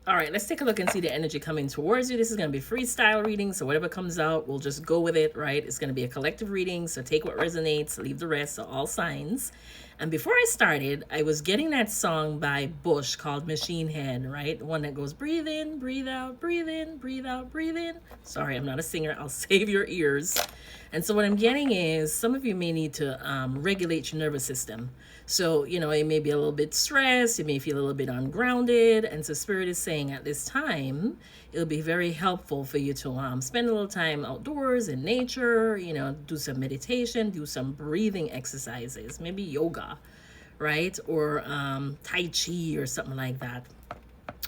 All right, let's take a look and see the energy coming towards you. This is going to be freestyle reading, so whatever comes out, we'll just go with it, right? It's going to be a collective reading, so take what resonates, leave the rest, so all signs. And before I started, I was getting that song by Bush called Machine Head, right? The one that goes breathe in, breathe out, breathe in, breathe out, breathe in. Sorry, I'm not a singer. I'll save your ears. And so what I'm getting is some of you may need to regulate your nervous system. So, you know, you may be a little bit stressed, you may feel a little bit ungrounded. And so Spirit is saying at this time, it'll be very helpful for you to spend a little time outdoors in nature, you know, do some meditation, do some breathing exercises, maybe yoga, right? Or Tai Chi or something like that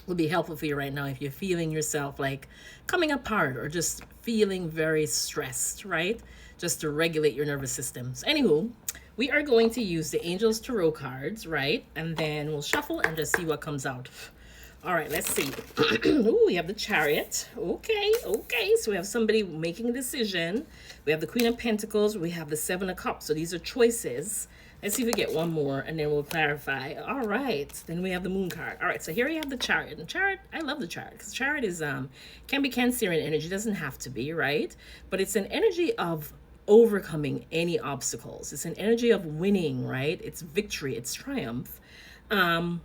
will be helpful for you right now if you're feeling yourself like coming apart or just feeling very stressed, right? Just to regulate your nervous system. So, anywho, we are going to use the Angels Tarot cards, right? And then we'll shuffle and just see what comes out. All right, let's see. Ooh, we have the Chariot. Okay. So we have somebody making a decision. We have the Queen of Pentacles. We have the Seven of Cups. So these are choices. Let's see if we get one more and then we'll clarify. All right. Then we have the Moon card. All right. So here you have the Chariot. And Chariot, I love the Chariot because Chariot is can be Cancerian energy. It doesn't have to be, right? But it's an energy of overcoming any obstacles. It's an energy of winning, right? It's victory. It's triumph. And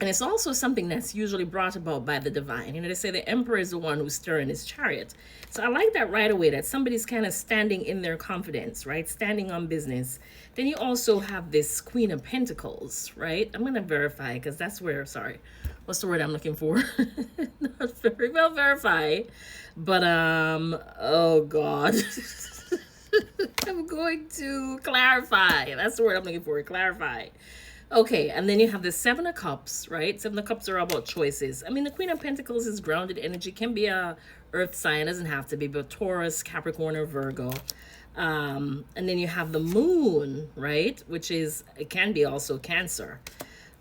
it's also something that's usually brought about by the divine. You know, they say the emperor is the one who's stirring his chariot. So I like that right away, that somebody's kind of standing in their confidence, right? Standing on business. Then you also have this Queen of Pentacles, right? I'm going to verify because that's where, sorry, what's the word I'm looking for? Not very well verify. But, oh God. I'm going to clarify. That's the word I'm looking for, clarify. Okay, and then you have the Seven of Cups, right? Seven of Cups are about choices. I mean, the Queen of Pentacles is grounded energy. Can be a earth sign, doesn't have to be, but Taurus, Capricorn, or Virgo. And then you have the Moon, right? Which is, it can be also Cancer.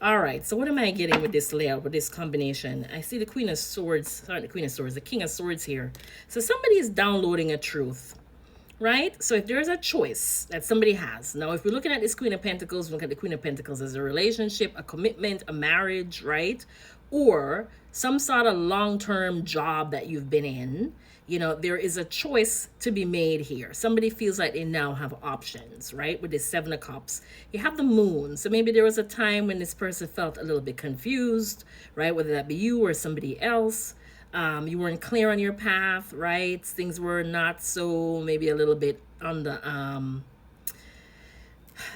All right, so what am I getting with this layout, with this combination? I see the Queen of Swords, sorry, the Queen of Swords, the King of Swords here. So somebody is downloading a truth. Right? So if there's a choice that somebody has, now if we're looking at this Queen of Pentacles, look at the Queen of Pentacles as a relationship, a commitment, a marriage, right? Or some sort of long-term job that you've been in, you know, there is a choice to be made here. Somebody feels like they now have options, right? With this Seven of Cups. You have the Moon. So maybe there was a time when this person felt a little bit confused, right? Whether that be you or somebody else. You weren't clear on your path, right? Things were not so, maybe a little bit on the,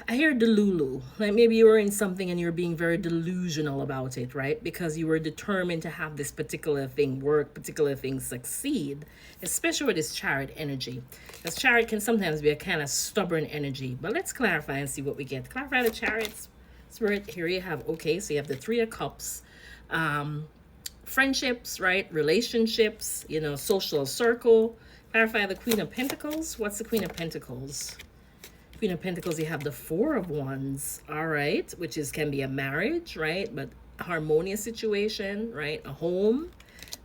I hear delulu. Like maybe you were in something and you're being very delusional about it, right? Because you were determined to have this particular thing work, particular thing succeed, especially with this Chariot energy. This Chariot can sometimes be a kind of stubborn energy, but let's clarify and see what we get. Clarify the Chariot's Spirit. Here you have, okay, so you have the Three of Cups. Friendships, right? Relationships, you know, social circle. Clarify the Queen of Pentacles. What's the Queen of Pentacles? Queen of Pentacles, you have the Four of Wands, all right, which is can be a marriage, right? But a harmonious situation, right? A home.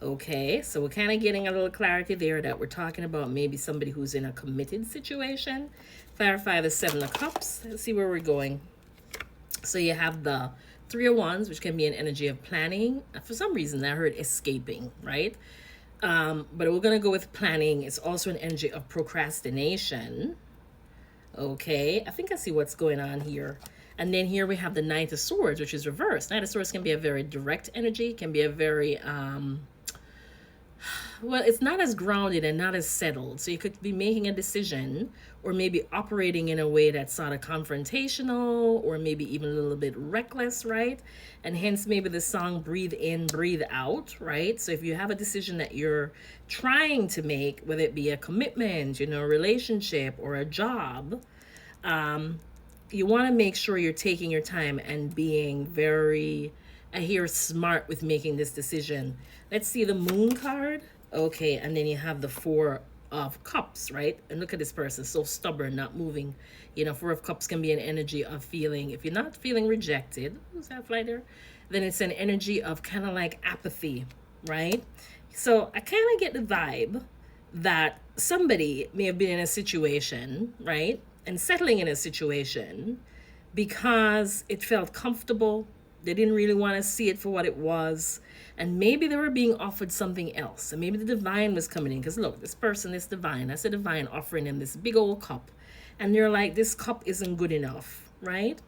Okay, so we're kind of getting a little clarity there that we're talking about maybe somebody who's in a committed situation. Clarify the Seven of Cups. Let's see where we're going. So you have the Three of Wands, which can be an energy of planning. For some reason, I heard escaping, right? But we're going to go with planning. It's also an energy of procrastination. Okay, I think I see what's going on here. And then here we have the Knight of Swords, which is reversed. Knight of Swords can be a very direct energy, can be a very well, it's not as grounded and not as settled. So you could be making a decision or maybe operating in a way that's sort of confrontational or maybe even a little bit reckless, right? And hence maybe the song Breathe In, Breathe Out, right? So if you have a decision that you're trying to make, whether it be a commitment, you know, a relationship or a job, you want to make sure you're taking your time and being very, I hear, smart with making this decision. Let's see the Moon card. Okay, and then you have the Four of Cups, right? And look at this person, so stubborn, not moving. You know, Four of Cups can be an energy of feeling, if you're not feeling rejected, who's that fly there? Then it's an energy of kind of like apathy, right? So I kind of get the vibe that somebody may have been in a situation, right? And settling in a situation because it felt comfortable. They didn't really want to see it for what it was. And maybe they were being offered something else. And maybe the divine was coming in. Because look, this person is divine. That's a divine offering them this big old cup. And they're like, this cup isn't good enough, right?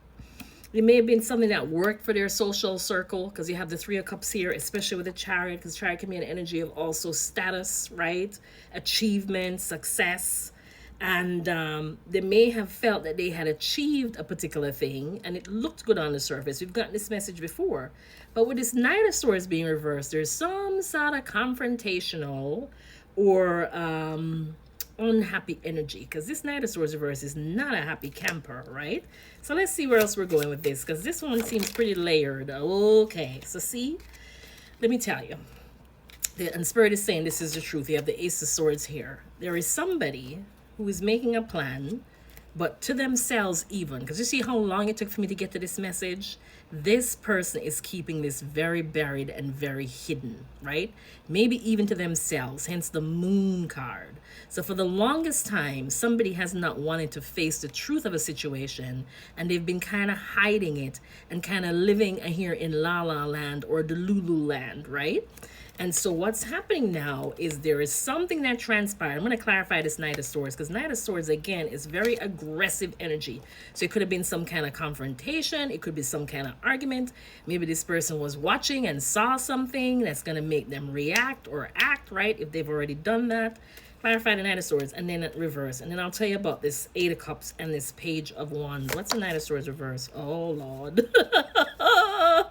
It may have been something that worked for their social circle, because you have the Three of Cups here, especially with the Chariot, because Chariot can be an energy of also status, right? Achievement, success. And they may have felt that they had achieved a particular thing and it looked good on the surface. We've gotten this message before. But with this Knight of Swords being reversed, there's some sort of confrontational or unhappy energy, because this Knight of Swords reverse is not a happy camper, right? So let's see where else we're going with this, because this one seems pretty layered. Okay, so see, let me tell you, and Spirit is saying this is the truth. You have the Ace of Swords here. There is somebody who is making a plan, but to themselves even, because you see how long it took for me to get to this message. This person is keeping this very buried and very hidden, right? Maybe even to themselves, hence the Moon card. So for the longest time, somebody has not wanted to face the truth of a situation, and they've been kind of hiding it and kind of living here in La La Land or the Lulu Land, right? And so what's happening now is there is something that transpired. I'm going to clarify this Knight of Swords, because Knight of Swords, again, is very aggressive energy. So it could have been some kind of confrontation. It could be some kind of argument. Maybe this person was watching and saw something that's going to make them react or act, right? If they've already done that. Clarify the Knight of Swords, and then reverse. And then I'll tell you about this Eight of Cups and this Page of Wands. What's the Knight of Swords reverse? Oh, Lord. I'm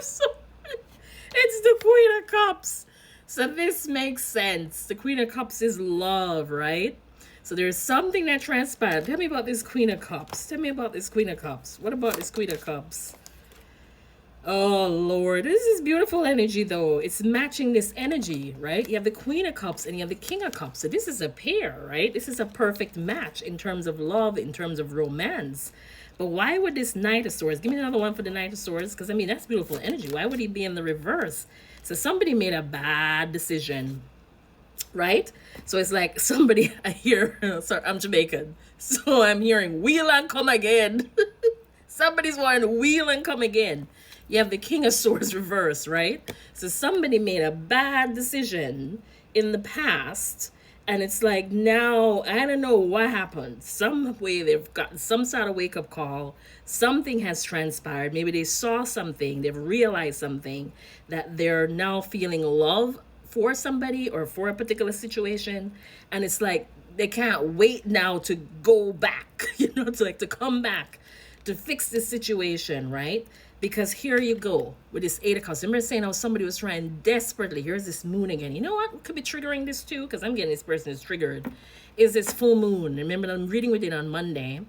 so... It's the Queen of Cups. So this makes sense. The Queen of Cups is love, right? So there's something that transpired. Tell me about this Queen of Cups. Tell me about this Queen of Cups. What about this Queen of Cups? Oh, Lord. This is beautiful energy, though. It's matching this energy, right? You have the Queen of Cups and you have the King of Cups. So this is a pair, right? This is a perfect match in terms of love, in terms of romance. But why would this Knight of Swords, give me another one for the Knight of Swords, because I mean, that's beautiful energy. Why would he be in the reverse? So somebody made a bad decision, right? So it's like somebody, I hear, sorry, I'm Jamaican, so I'm hearing wheel and come again. Somebody's wanting wheel and come again. You have the King of Swords reverse, right? So somebody made a bad decision in the past, and it's like now, I don't know what happened. Some way they've gotten some sort of wake-up call. Something has transpired. Maybe they saw something. They've realized something, that they're now feeling love for somebody or for a particular situation. And it's like they can't wait now to go back, to come back to fix this situation, right? Because here you go with this Eight of Cups. Remember saying how somebody was trying desperately. Here's this moon again. You know what could be triggering this too? Because I'm getting this person is triggered. Is this full moon. Remember, I'm reading with it on Monday.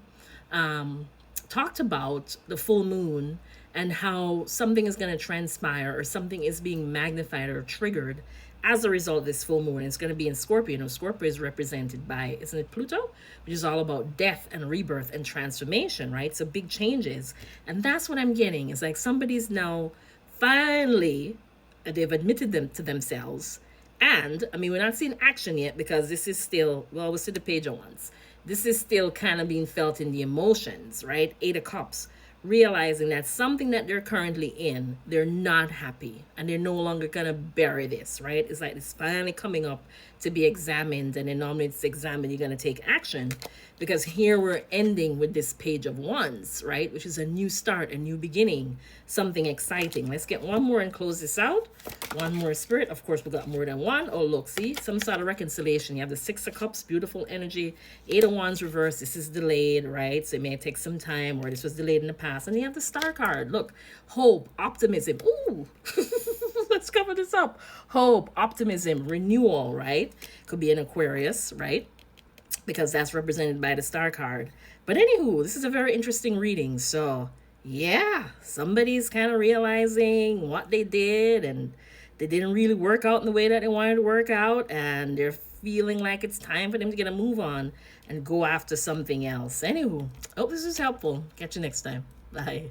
Talked about the full moon and how something is going to transpire or something is being magnified or triggered as a result of this full moon. It's going to be in Scorpio. Scorpio is represented by, isn't it, Pluto? Which is all about death and rebirth and transformation, right? So big changes. And that's what I'm getting. It's like somebody's now finally, they've admitted them to themselves. And, I mean, we're not seeing action yet because this is still, well, we'll see the Page of Wands. This is still kind of being felt in the emotions, right? Eight of Cups. Realizing that something that they're currently in, they're not happy and they're no longer gonna bury this, right? It's like it's finally coming up to be examined, and then normally it's examined, you're gonna take action, because here we're ending with this Page of Wands, right? Which is a new start, a new beginning, something exciting. Let's get one more and close this out. One more, Spirit. Of course, we got more than one. Oh, look, see, some sort of reconciliation. You have the Six of Cups, beautiful energy. Eight of Wands reverse. This is delayed, right? So it may take some time, or this was delayed in the past. And you have the Star card. Look, hope, optimism. Ooh, let's cover this up. Hope, optimism, renewal, right? Could be an Aquarius, right? Because that's represented by the Star card. But anywho, this is a very interesting reading. So yeah, somebody's kind of realizing what they did, and they didn't really work out in the way that they wanted to work out, and they're feeling like it's time for them to get a move on and go after something else. Anywho, hope this is helpful. Catch you next time. Bye.